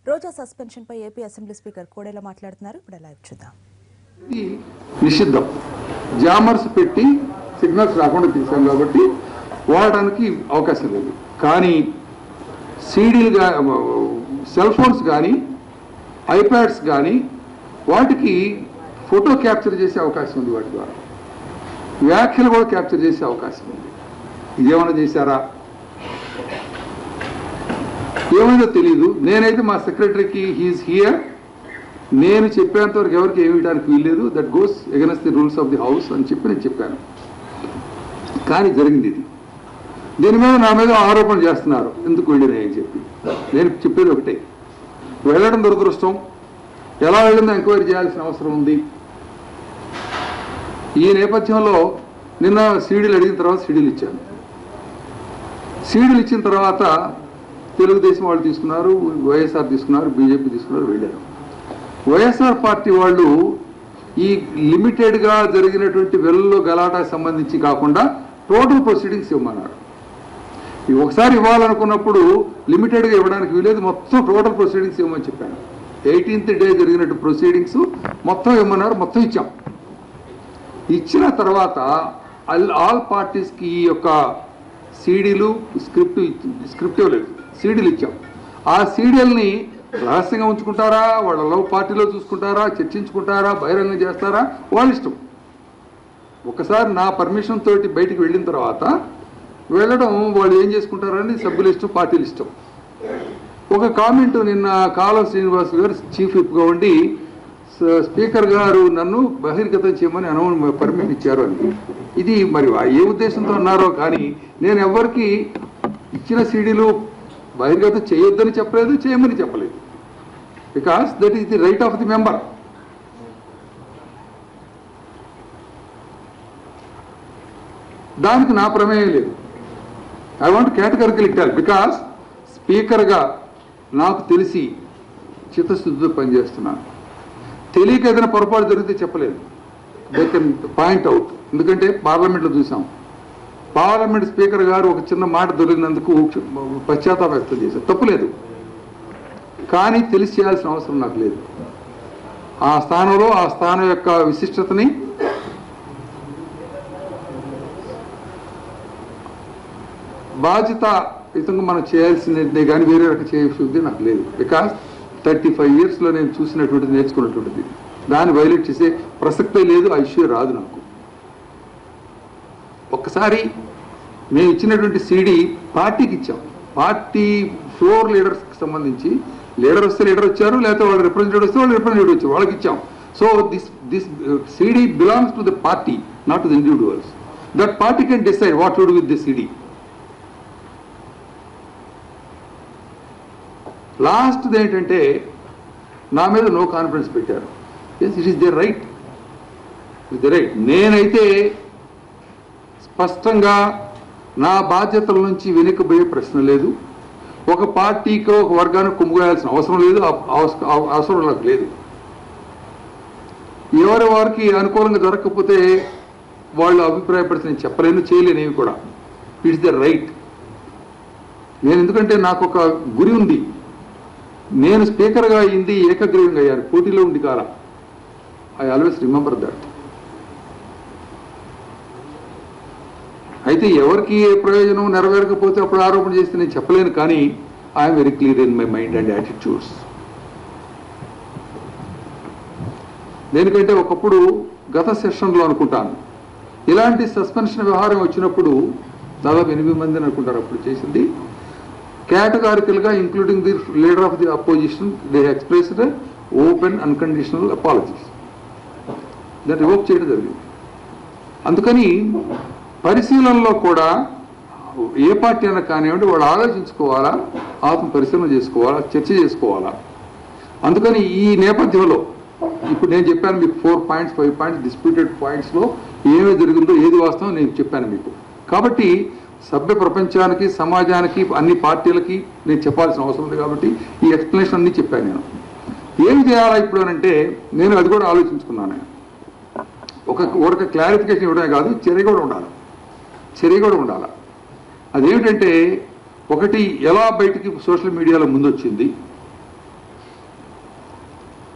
రోజా suspension పై AP assembly speaker Kodela మాట్లాడుతున్నారు. ఇప్పుడు live చూద్దాం. నిషిద్ధం జామర్స్ పెట్టి సిగ్నల్స్ రాకుండా తీసాం కాబట్టి వాడడానికి అవకాశం లేదు. కానీ సీడీలు సెల్ ఫోన్స్ కానీ ఐప్యాడ్స్ కానీ వాటికి ఫోటో క్యాప్చర్ చేసే అవకాశం ఉంది. వాటి ద్వారా వ్యాఖ్యలు కూడా క్యాప్చర్ చేసే అవకాశం ఉంది. ఇదేమైనా చేశారా ఏమైందో తెలీదు. నేనైతే మా సెక్రటరీకి హీఈస్ హియర్, నేను చెప్పేంత వరకు ఎవరికి ఏమి ఇవ్వడానికి వీల్లేదు, that goes against the rules of the house అని చెప్పి నేను చెప్పాను. కానీ జరిగింది ఇది. దీని మీద నా మీద ఆరోపణ చేస్తున్నారు ఎందుకు వెళ్ళినాయని చెప్పి. నేను చెప్పేది ఒకటే, వెళ్ళడం దురదృష్టం, ఎలా వెళ్ళిందో ఎంక్వైరీ చేయాల్సిన అవసరం ఉంది. ఈ నేపథ్యంలో నిన్న సీడీలు అడిగిన తర్వాత సీడీలు ఇచ్చాను. సీడీలు ఇచ్చిన తర్వాత తెలుగుదేశం వాళ్ళు తీసుకున్నారు, వైఎస్ఆర్ తీసుకున్నారు, బీజేపీ తీసుకున్నారు, వెళ్ళారు. వైఎస్ఆర్ పార్టీ వాళ్ళు ఈ లిమిటెడ్గా జరిగినటువంటి వెల్లులో గలాటాకు సంబంధించి కాకుండా టోటల్ ప్రొసీడింగ్స్ ఇవ్వమన్నారు. ఒకసారి ఇవ్వాలనుకున్నప్పుడు లిమిటెడ్గా ఇవ్వడానికి వీలేదు, మొత్తం టోటల్ ప్రొసీడింగ్స్ ఇవ్వమని చెప్పాను. 18th డే జరిగినట్టు ప్రొసీడింగ్స్ మొత్తం ఇవ్వమన్నారు, మొత్తం ఇచ్చాం. ఇచ్చిన తర్వాత ఆల్ పార్టీస్కి ఈ యొక్క సీడీలు స్క్రిప్ట్ ఇవ్వలేదు, సీడీలు ఇచ్చాం. ఆ సీడీలని రహస్యంగా ఉంచుకుంటారా, వాళ్ళ లవ్ పార్టీలో చూసుకుంటారా, చర్చించుకుంటారా, బహిరంగం చేస్తారా, వాళ్ళ ఇష్టం. ఒకసారి నా పర్మిషన్ తోటి బయటికి వెళ్ళిన తర్వాత వెళ్ళడం వాళ్ళు ఏం చేసుకుంటారని సభ్యుల ఇష్టం, పార్టీల ఇష్టం. ఒక కామెంట్ నిన్న కాలం శ్రీనివాస్ గారు చీఫ్ విప్గా ఉండి స్పీకర్ గారు నన్ను బహిర్గతం చేయమని పర్మిషన్ ఇచ్చారు అని. ఇది మరి ఏ ఉద్దేశంతో అన్నారో కానీ నేను ఎవరికి ఇచ్చిన సీడీలు బహిర్గతం చేయొద్దని చెప్పలేదు, చేయమని చెప్పలేదు. Because that is the right of the member. దానికి నా ప్రమేయం లేదు. I want categorical tell, because స్పీకర్గా నాకు తెలిసి చిత్తశుద్ధితో పనిచేస్తున్నాను. తెలియక ఏదైనా పొరపాటు జరిగితే చెప్పలేదు, దే కెన్ పాయింట్ అవుట్. ఎందుకంటే పార్లమెంట్లో చూసాం, పార్లమెంట్ స్పీకర్ గారు ఒక చిన్న మాట దొరికినందుకు పశ్చాత్తాపం వ్యక్తం చేశారు, తప్పులేదు. కానీ తెలిసి చేయాల్సిన అవసరం నాకు లేదు. ఆ స్థానంలో ఆ స్థానం యొక్క విశిష్టతని బాధ్యతాయుతంగా మనం చేయాల్సిందే కానీ వేరే రకం చేయాల్సింది నాకు లేదు. బికాస్ 35 yearsలో నేను చూసినటువంటిది, నేర్చుకున్నటువంటిది, దాన్ని వైలేట్ చేసే ప్రసక్తే లేదు. ఆ ఇష్యూ రాదు నాకు. ఒక్కసారి మేము ఇచ్చినటువంటి సీడీ పార్టీకి ఇచ్చాం. పార్టీ ఫ్లోర్ లీడర్స్కి సంబంధించి లీడర్ వస్తే లీడర్ వచ్చారు, లేకపోతే వాళ్ళు రిప్రజెంటేటివ్ వస్తే వాళ్ళు రిప్రజెంటేటివ్ వచ్చారు, వాళ్ళకి ఇచ్చాం. So this CD belongs to the party, not to the individuals. That party can decide what to do with this CD. లాస్ట్ది ఏంటంటే నా మీద నో కాన్ఫిడెన్స్ పెట్టారు. Yes, it is their right, it their right. నేనైతే స్పష్టంగా నా బాధ్యతల నుంచి వెనుకబోయే ప్రశ్న లేదు. ఒక పార్టీకో ఒక వర్గానికి కొమ్ముకోవాల్సిన అవసరం లేదు, అవసరం నాకు లేదు. ఎవరి వారికి అనుకూలంగా జరగకపోతే వాళ్ళు అభిప్రాయపడితే నేను చెప్పలేను, చేయలేనేవి కూడా. It's the right. నేను ఎందుకంటే నాకు ఒక గురి ఉంది. నేను స్పీకర్గా అయింది ఏకగ్రీవంగా అయ్యాను, పోటీలో ఉంది కాల. I always remember that. అయితే ఎవరికి ఏ ప్రయోజనం నెరవేరకపోతే అప్పుడు ఆరోపణ చేస్తే నేను చెప్పలేను. కానీ I'm very clear in my mind and attitudes. దేనికంటే ఒకప్పుడు గత సెషన్లో అనుకుంటాను ఇలాంటి సస్పెన్షన్ వ్యవహారం వచ్చినప్పుడు దాదాపు 8 మందిని అనుకుంటారు అప్పుడు చేసింది. కేటగారికల్గా including the leader of the opposition, they expressed open unconditional apologies. దాన్ని రివోక్ చేయడం జరిగింది. అందుకని పరిశీలనలో కూడా ఏ పార్టీ అయినా కానివ్వండి, వాళ్ళు ఆలోచించుకోవాలా, ఆత్మ పరిశీలన చేసుకోవాలా, చర్చ చేసుకోవాలా. అందుకని ఈ నేపథ్యంలో ఇప్పుడు నేను చెప్పాను మీకు 4 points 5 points డిస్ప్యూటెడ్ పాయింట్స్లో ఏమేమి జరిగిందో, ఏది వాస్తవం నేను చెప్పాను మీకు. కాబట్టి సభ్య ప్రపంచానికి, సమాజానికి, అన్ని పార్టీలకి నేను చెప్పాల్సిన అవసరం ఉంది. కాబట్టి ఈ ఎక్స్ప్లెనేషన్ అన్నీ చెప్పాను. నేను ఏమి చేయాలా ఇప్పుడు అంటే నేను అది కూడా ఆలోచించుకున్నాను. ఒక క్లారిఫికేషన్ ఇవ్వడమే కాదు, చర్య కూడా ఉండాలి. అదేమిటంటే ఒకటి ఎలా బయటికి సోషల్ మీడియాలో ముందొచ్చింది,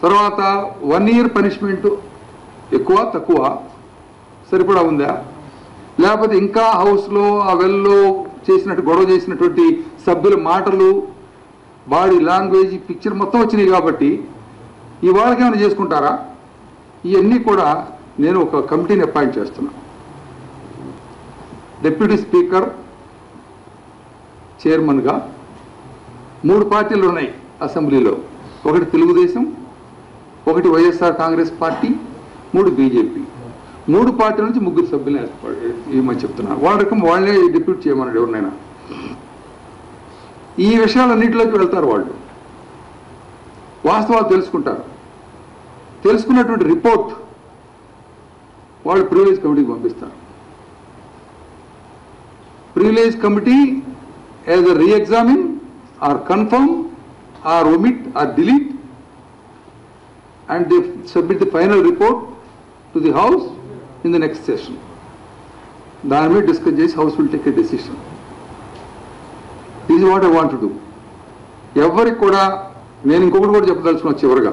తర్వాత 1 year పనిష్మెంట్ ఎక్కువ తక్కువ సరిపడా ఉందా, లేకపోతే ఇంకా హౌస్లో ఆ వెల్లో గొడవ చేసినటువంటి సభ్యుల మాటలు, బాడీ లాంగ్వేజ్, పిక్చర్ మొత్తం వచ్చినాయి కాబట్టి ఇవాళకి ఏమైనా చేసుకుంటారా? ఇవన్నీ కూడా నేను ఒక కమిటీని అపాయింట్ చేస్తున్నా. డిప్యూటీ స్పీకర్ చైర్మన్గా 3 పార్టీలు ఉన్నాయి అసెంబ్లీలో. ఒకటి తెలుగుదేశం, ఒకటి వైఎస్ఆర్ కాంగ్రెస్ పార్టీ, 3 బీజేపీ. 3 పార్టీల నుంచి 3 సభ్యులు ఏమని చెప్తున్నారు. వాళ్ళ రకం వాళ్ళే డిప్యూట్ చేయమన్నాడు ఎవరినైనా. ఈ విషయాలన్నింటిలోకి వెళ్తారు వాళ్ళు, వాస్తవాలు తెలుసుకుంటారు. తెలుసుకున్నటువంటి రిపోర్ట్ వాళ్ళు ప్రివిలేజ్ కమిటీకి పంపిస్తారు. Privilege committee as a reexamine or confirm or omit or delete and they submit the final report to the house in the next session. దాని మీద డిస్కస్ చేసి house will take a decision. This is what I want to do. ఎవరికి కూడా నేను ఇంకొకటి కూడా చెప్పదలుచుకున్నా చివరిగా,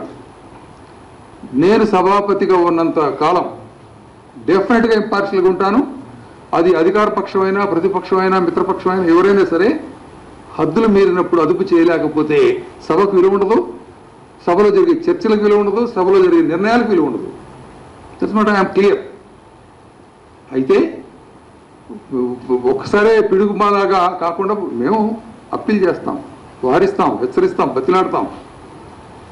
నేను సభాపతిగా ఉన్నంత కాలం డెఫినెట్గా ఇంపార్షియల్గా ఉంటాను. అది అధికార పక్షమైనా ప్రతిపక్షమైనా మిత్రపక్షమైనా ఎవరైనా సరే హద్దులు మీరినప్పుడు అదుపు చేయలేకపోతే సభకు విలువ ఉండదు, సభలో జరిగే చర్చలకు విలువ ఉండదు, సభలో జరిగే నిర్ణయాలకు విలువ ఉండదు. That's not I'm clear. అయితే ఒక్కసారే పిడుగుమాలాగా కాకుండా మేము అప్పీల్ చేస్తాం, వారిస్తాం, హెచ్చరిస్తాం, బతిలాడతాం.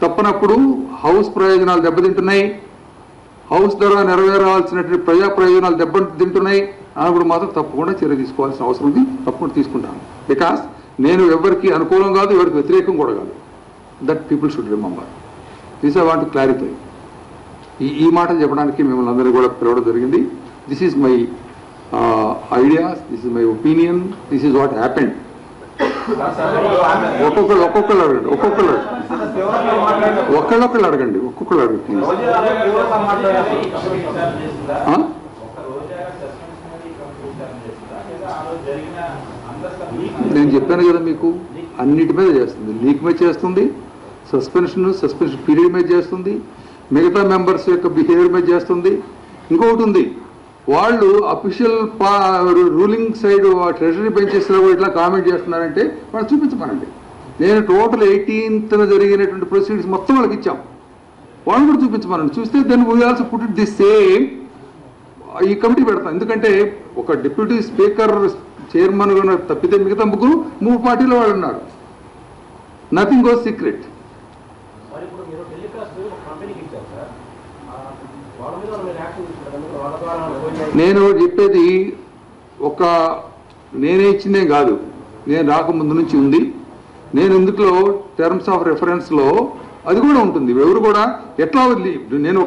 తప్పనప్పుడు హౌస్ ప్రయోజనాలు దెబ్బతింటున్నాయి, హౌస్ ద్వారా నెరవేరాల్సినటువంటి ప్రజా ప్రయోజనాలు దెబ్బతింటున్నాయి అన్నప్పుడు మాత్రం తప్పకుండా చర్య తీసుకోవాల్సిన అవసరం ఉంది. తప్పకుండా తీసుకుంటాను. బికాస్ నేను ఎవరికి అనుకూలం కాదు, ఎవరికి వ్యతిరేకం కూడా కాదు. That people should remember. This I want to clarify. ఈ మాట చెప్పడానికి మిమ్మల్ని అందరినీ కూడా పిలవడం జరిగింది. This is my ideas, this is my opinion, this is what happened. ఒక్కొక్కళ్ళు అడగండి, ఒకళ్ళొక్కళ్ళు అడగండి, ఒక్కొక్కళ్ళు అడగండి. నేను చెప్పాను కదా మీకు, అన్నిటి మీద చేస్తుంది. లీక్ మీద చేస్తుంది, సస్పెన్షన్ పీరియడ్ మీద చేస్తుంది, మిగతా మెంబర్స్ యొక్క బిహేవియర్ మీద చేస్తుంది. ఇంకొకటి ఉంది, వాళ్ళు అఫీషియల్ రూలింగ్ సైడ్ ట్రెజరీ బెంచెస్లో కూడా ఇట్లా కామెంట్ చేస్తున్నారంటే వాళ్ళు చూపించమనండి. నేను టోటల్ 18th జరిగినటువంటి ప్రొసీడింగ్స్ మొత్తం వాళ్ళకి ఇచ్చాం, వాళ్ళు కూడా చూపించమనండి. చూస్తే then we also put it the same. ఈ కమిటీ పెడతాం. ఎందుకంటే ఒక డిప్యూటీ స్పీకర్ చైర్మన్ తప్పితే మిగతా 3 పార్టీల వాళ్ళు ఉన్నారు. Nothing goes secret. నేను చెప్పేది నేనే ఇచ్చిందే కాదు, నేను రాకముందు నుంచి ఉంది. నేను ఇందులో టర్మ్స్ ఆఫ్ రెఫరెన్స్లో అది కూడా ఉంటుంది. ఎవరు కూడా ఎట్లా నేను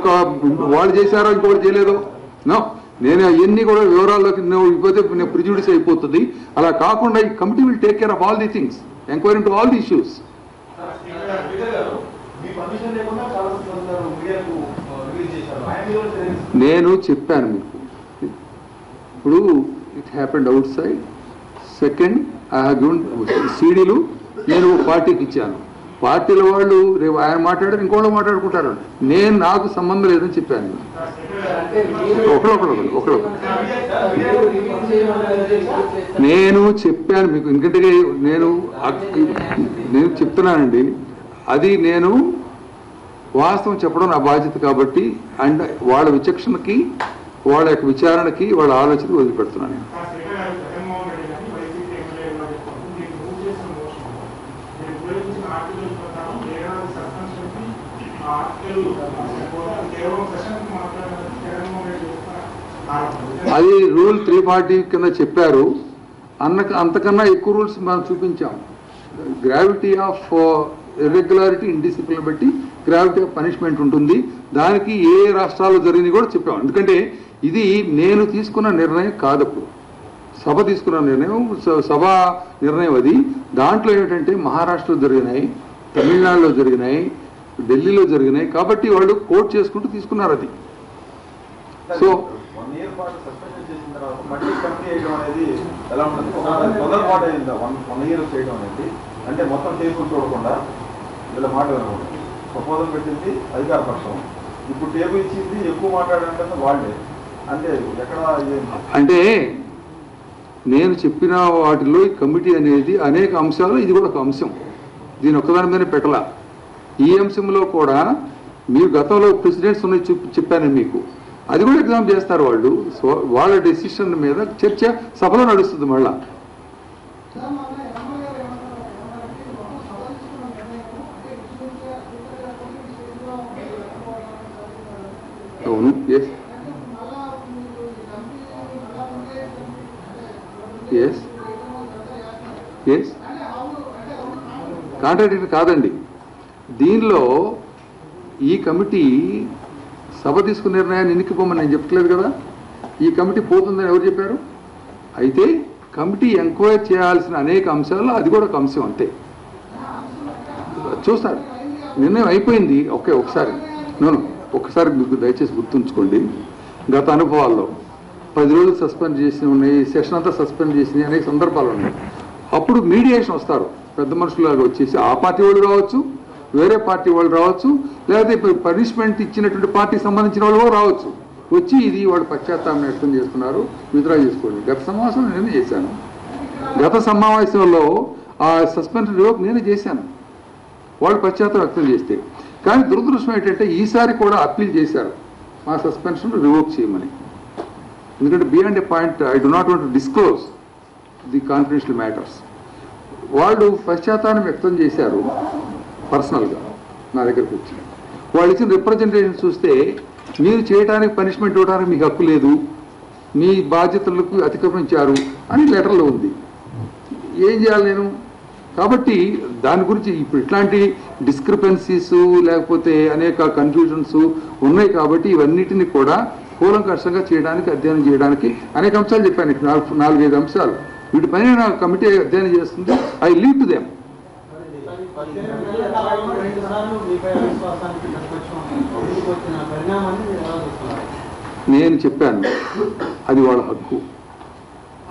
వాళ్ళు చేశారో ఇంకొకటి చేయలేదో నో, నేను అవన్నీ కూడా వివరాల్లోకి ఇకపోతే నేను ప్రిజుడిస్ అయిపోతుంది. అలా కాకుండా ఈ committee will take care of all the things, enquiry into all the issues. నేను చెప్పాను మీకు, ఇప్పుడు it happened out side. Second, I have given సీడీలు నేను పార్టీకి ఇచ్చాను. పార్టీల వాళ్ళు రేపు ఆయన మాట్లాడారు, ఇంకోళ్ళు మాట్లాడుకుంటారు. నాకు సంబంధం లేదని చెప్పాను. ఒకళ్ళు నేను చెప్పాను మీకు. ఎందుకంటే నేను చెప్తున్నానండి, అది నేను వాస్తవం చెప్పడం నా బాధ్యత కాబట్టి, అండ్ వాళ్ళ విచక్షణకి, వాళ్ళ యొక్క విచారణకి, వాళ్ళ ఆలోచనకి వదిలిపెడుతున్నాను. అది రూల్ 340 కింద చెప్పారు. అంతకన్నా ఎక్కువ రూల్స్ మనం చూపించాం. గ్రావిటీ ఆఫ్ ఇర్రెగ్యులారిటీ, ఇండిసిప్లిన్ బట్టి గ్రావిటీ ఆఫ్ పనిష్మెంట్ ఉంటుంది. దానికి ఏ రాష్ట్రాల్లో జరిగింది కూడా చెప్పాం. ఎందుకంటే ఇది నేను తీసుకున్న నిర్ణయం కాదప్పుడు, సభ తీసుకున్న నిర్ణయం, సభా నిర్ణయం అది. దాంట్లో ఏమిటంటే మహారాష్ట్రలో జరిగినాయి, తమిళనాడులో జరిగినాయి, ఢిల్లీలో జరిగినాయి. కాబట్టి వాళ్ళు కోట్ చేసుకుంటూ తీసుకున్నారు అది. సో అంటే మొత్తం చేసుకుని చూడకుండా వీళ్ళ మాట ప్రపోజల్ పెట్టింది అధికార పక్షం, ఇప్పుడు టేబుల్ ఇచ్చింది ఎక్కువ మాట్లాడాలంటే వాళ్ళే. అంటే ఎక్కడ అంటే నేను చెప్పిన వాటిలో ఈ కమిటీ అనేది అనేక అంశాలు, ఇది కూడా ఒక అంశం. దీని ఒక్కదాని మీద పెట్టలా. ఈ అంశంలో కూడా మీరు గతంలో ప్రెసిడెంట్స్ ఉన్నాయి చెప్పాను మీకు, అది కూడా ఎగ్జామ్ చేస్తారు వాళ్ళు. సో వాళ్ళ డెసిషన్ మీద చర్చ సభలో నడుస్తుంది. మళ్ళా అవును, ఎస్ ఎస్ ఎస్ కాంట్రాడిక్టరీ కాదండి. దీనిలో ఈ కమిటీ సభ తీసుకున్న నిర్ణయాన్ని ఎన్నికపోమని నేను చెప్పట్లేదు కదా. ఈ కమిటీ పోతుందని ఎవరు చెప్పారు? అయితే కమిటీ ఎంక్వైరీ చేయాల్సిన అనేక అంశాల్లో అది కూడా ఒక అంశం. అంతే, చూస్తారు. నిర్ణయం అయిపోయింది. ఒకసారి ఒక్కసారి మీకు దయచేసి గుర్తుంచుకోండి. గత అనుభవాల్లో 10 రోజులు సస్పెండ్ చేసి ఉన్నాయి, సెషన్ అంతా సస్పెండ్ చేసినాయి, అనేక సందర్భాలు ఉన్నాయి. అప్పుడు మీడియేషన్ వస్తారు పెద్ద మనుషులాగా వచ్చేసి, ఆ పార్టీ వాళ్ళు రావచ్చు, వేరే పార్టీ వాళ్ళు రావచ్చు, లేకపోతే పనిష్మెంట్ ఇచ్చినటువంటి పార్టీకి సంబంధించిన వాళ్ళు కూడా రావచ్చు. వచ్చి ఇది వాళ్ళు పశ్చాత్తాపం వ్యక్తం చేస్తున్నారు, విత్డ్రా చేసుకోండి. గత సమావేశంలో నేను చేశాను. గత సమావేశంలో ఆ సస్పెన్షన్ రివోక్ నేనే చేశాను, వాళ్ళు పశ్చాత్తాపం వ్యక్తం చేస్తే. కానీ దురదృష్టం ఏంటంటే ఈసారి కూడా అప్పీల్ చేశారు మా సస్పెన్షన్ రివోక్ చేయమని. ఎందుకంటే beyond a point I do not want to disclose the confidential matters. వాళ్ళు పశ్చాత్తాపం వ్యక్తం చేశారు పర్సనల్గా నా దగ్గరకు వచ్చి. వాళ్ళు ఇచ్చిన రిప్రజెంటేషన్ చూస్తే, మీరు చేయడానికి పనిష్మెంట్ ఇవ్వడానికి మీకు హక్కు లేదు, మీ బాధ్యతలకు అతిక్రమించారు అని లెటర్లో ఉంది. ఏం చేయాలి నేను? కాబట్టి దాని గురించి ఇప్పుడు ఇట్లాంటి డిస్క్రిపెన్సీస్ లేకపోతే అనేక కన్ఫ్యూజన్స్ ఉన్నాయి. కాబట్టి ఇవన్నిటిని కూడా కూలంకషంగా చేయడానికి, అధ్యయనం చేయడానికి అనేక అంశాలు చెప్పాను. 4-5 అంశాలు వీటిపైన నా కమిటీ అధ్యయనం చేస్తుంది. I leave to them. నేను చెప్పాను అది వాళ్ళ హక్కు.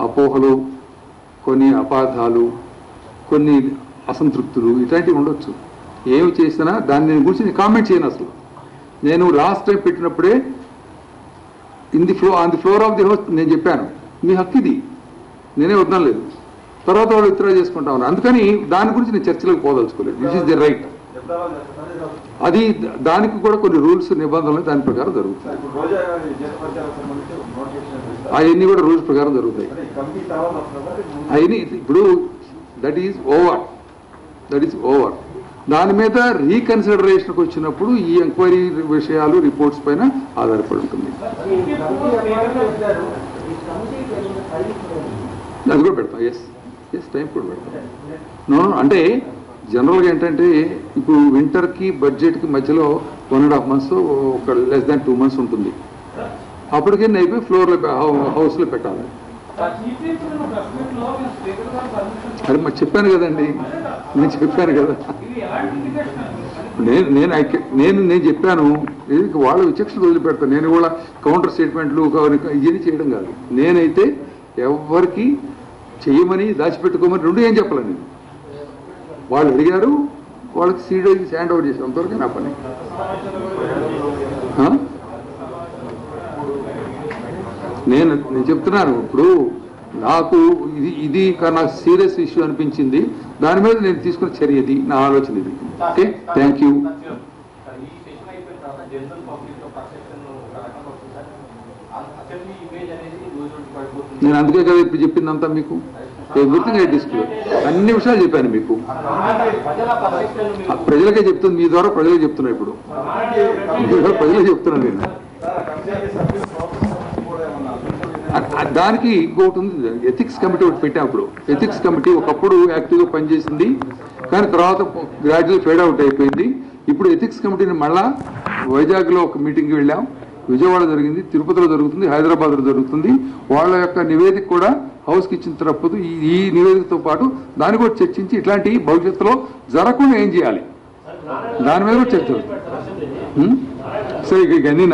అపోహలు, కొన్ని అపార్థాలు, కొన్ని అసంతృప్తులు ఇట్లాంటివి ఉండొచ్చు. ఏమి చేసినా దాని గురించి నేను కామెంట్ చేయను. అసలు నేను లాస్ట్ టైం పెట్టినప్పుడే on the floor of the house నేను చెప్పాను, మీ హక్కు ఇది, నేనే వదనలేదు. తర్వాత వాళ్ళు విత్డ్రా చేసుకుంటా ఉన్నారు. అందుకని దాని గురించి నేను చర్చలకు పోదలుచుకోలేదు. This is the right. అది దానికి కూడా కొన్ని రూల్స్, నిబంధనలు దాని ప్రకారం జరుగుతాయి. అవన్నీ కూడా రూల్స్ ప్రకారం జరుగుతాయి. అవన్నీ ఇప్పుడు దట్ ఈజ్ ఓవర్. దాని మీద రీకన్సిడరేషన్కి వచ్చినప్పుడు ఈ ఎంక్వైరీ విషయాలు, రిపోర్ట్స్ పైన ఆధారపడి ఉంటుంది. అది కూడా పెడతాం. ఎస్ టైం కూడా పెడతాం. అంటే జనరల్గా ఏంటంటే ఇప్పుడు వింటర్కి బడ్జెట్కి మధ్యలో 1.5 months, ఒక లెస్ దాన్ 2 months ఉంటుంది. అప్పటికే అయిపోయి ఫ్లోర్లో హౌస్లో పెట్టాలి. అది మరి చెప్పాను కదండి, నేను చెప్పాను కదా. నేను చెప్పాను వాళ్ళ విచక్షణ వదిలిపెడతాను. నేను కూడా కౌంటర్ స్టేట్మెంట్లు ఇవన్నీ చేయడం కాదు. నేనైతే ఎవరికి చేయమని, దాచిపెట్టుకోమని రెండు ఏం చెప్పాలి. నేను వాళ్ళు అడిగారు, వాళ్ళకి సీడీకి హ్యాండ్ ఓవర్ చేసాను. అంతవరకు నా పని. నేను చెప్తున్నాను ఇప్పుడు నాకు ఇది నాకు సీరియస్ ఇష్యూ అనిపించింది. దాని మీద నేను తీసుకున్న చర్య ఇది, నా ఆలోచన ఇది. Okay, thank you. నేను అందుకే కదా ఇప్పుడు చెప్పిందంతా మీకు. ఎవ్రీథింగ్ ఐ డిస్క్లోజ్, అన్ని విషయాలు చెప్పాను మీకు. ప్రజలకే చెప్తుంది, మీ ద్వారా ప్రజలకు చెప్తున్నా. ఇప్పుడు ప్రజలకు చెప్తున్నాను నేను. దానికి ఇంకొకటి ఉంది, ఎథిక్స్ కమిటీ ఒకటి పెట్టాం. ఇప్పుడు ఎథిక్స్ కమిటీ ఒకప్పుడు యాక్టివ్గా పనిచేసింది, కానీ తర్వాత గ్రాడ్యువల్ ఫేడ్ అవుట్ అయిపోయింది. ఇప్పుడు ఎథిక్స్ కమిటీని మళ్ళా వైజాగ్లో ఒక మీటింగ్కి వెళ్ళాం. విజయవాడ జరిగింది, తిరుపతిలో జరుగుతుంది, హైదరాబాద్లో జరుగుతుంది. వాళ్ళ యొక్క నివేదిక కూడా హౌస్కి ఇచ్చిన తప్పదు. ఈ నివేదికతో పాటు దాన్ని కూడా చర్చించి ఇట్లాంటి భవిష్యత్తులో జరగకుండా ఏం చేయాలి దాని మీద కూడా చర్చ. సరే, ఇక అన్నీ